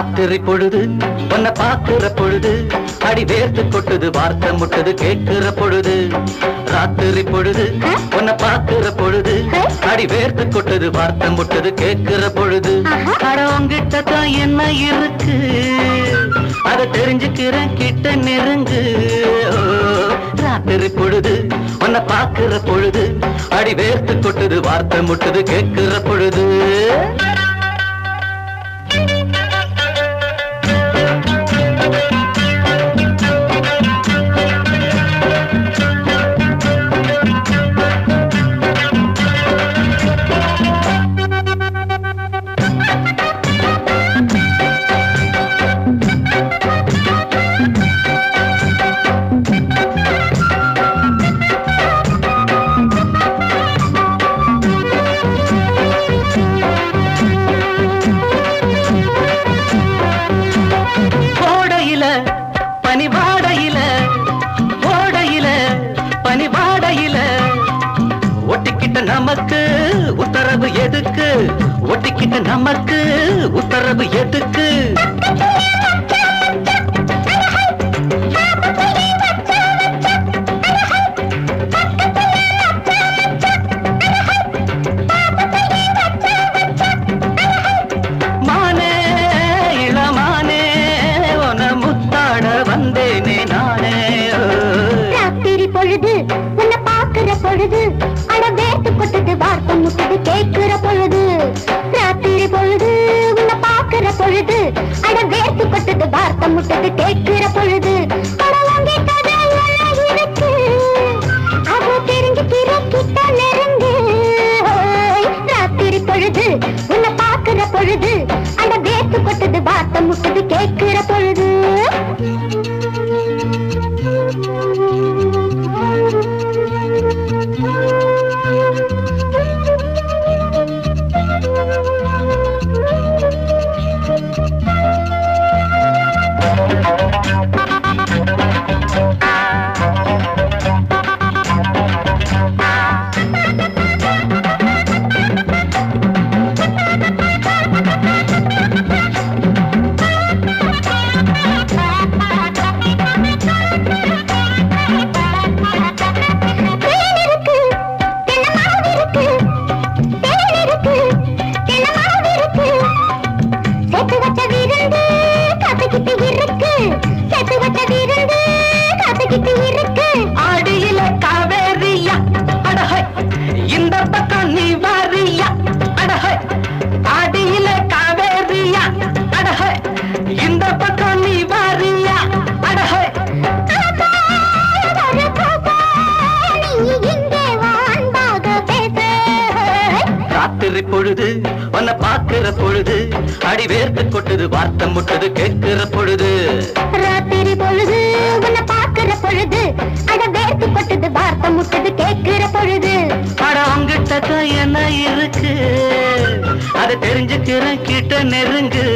ராத்திரி பொழுது உன்னை பாக்குற பொழுது அடி வேர்த்து கொட்டுது வார்த்தை முட்டுது கேட்கிற பொழுது ராத்திரி பொழுது உன்னை பாக்குற பொழுது அடி வேர்த்து கொட்டுது வார்த்தை முட்டுது கேட்கிற பொழுது அடவங்கிட்ட தான் என்ன இருக்கு அதை தெரிஞ்சுக்கிறேன் கிட்ட நெருங்கு ராத்திரி பொழுது உன்னை பாக்குற பொழுது அடி வேர்த்து கொட்டுது வார்த்தை முட்டுது கேட்கிற பொழுது பனிவாடையில ஓடையில பனிவாடையில ஒட்டிக்கிட்ட நமக்கு உத்தரவு எதுக்கு ஒட்டிக்கிட்ட நமக்கு உத்தரவு எதுக்கு உன்னை பாக்குற பொழுது அட வேர்த்து கொட்டது வார்த்தை முட்டது கேட்கிற பொழுது ராத்திரி பொழுது உன்னை பாக்குற பொழுது அட வேர்த்து கொட்டது வார்த்தை முட்டது கேட்கிற பொழுது இருக்கு அது தெரிஞ்சுக்கிற கிட்ட நெருங்கு ராத்திரி பொழுது உன்னை பாக்குற பொழுது அட வேர்த்து கொட்டது வார்த்தை முட்டது கேட்கிற பொழுது ஆடியில காவேரியா அடஹை இந்த பக்கம் நீ வாரியா அடஹை ஆடியில காவேரியா அடஹை இந்த பக்கம் நீ வாரியா அடஹை ராத்திரி பொழுது உன்னை பாக்குற பொழுது அடி வேர்த்து கொட்டுது வார்த்தை முட்டுது கேட்கிற பொழுது ராத்திரி பொழுது உன்னை பாக்குற பொழுது அட வேர்த்து கொட்டுது வார்த்தை முட்டுது கேட்கிற பொழுது அட உங்கிட்ட என்ன இருக்கு அதை தெரிஞ்சுக்கிறேன் கிட்ட நெருங்கு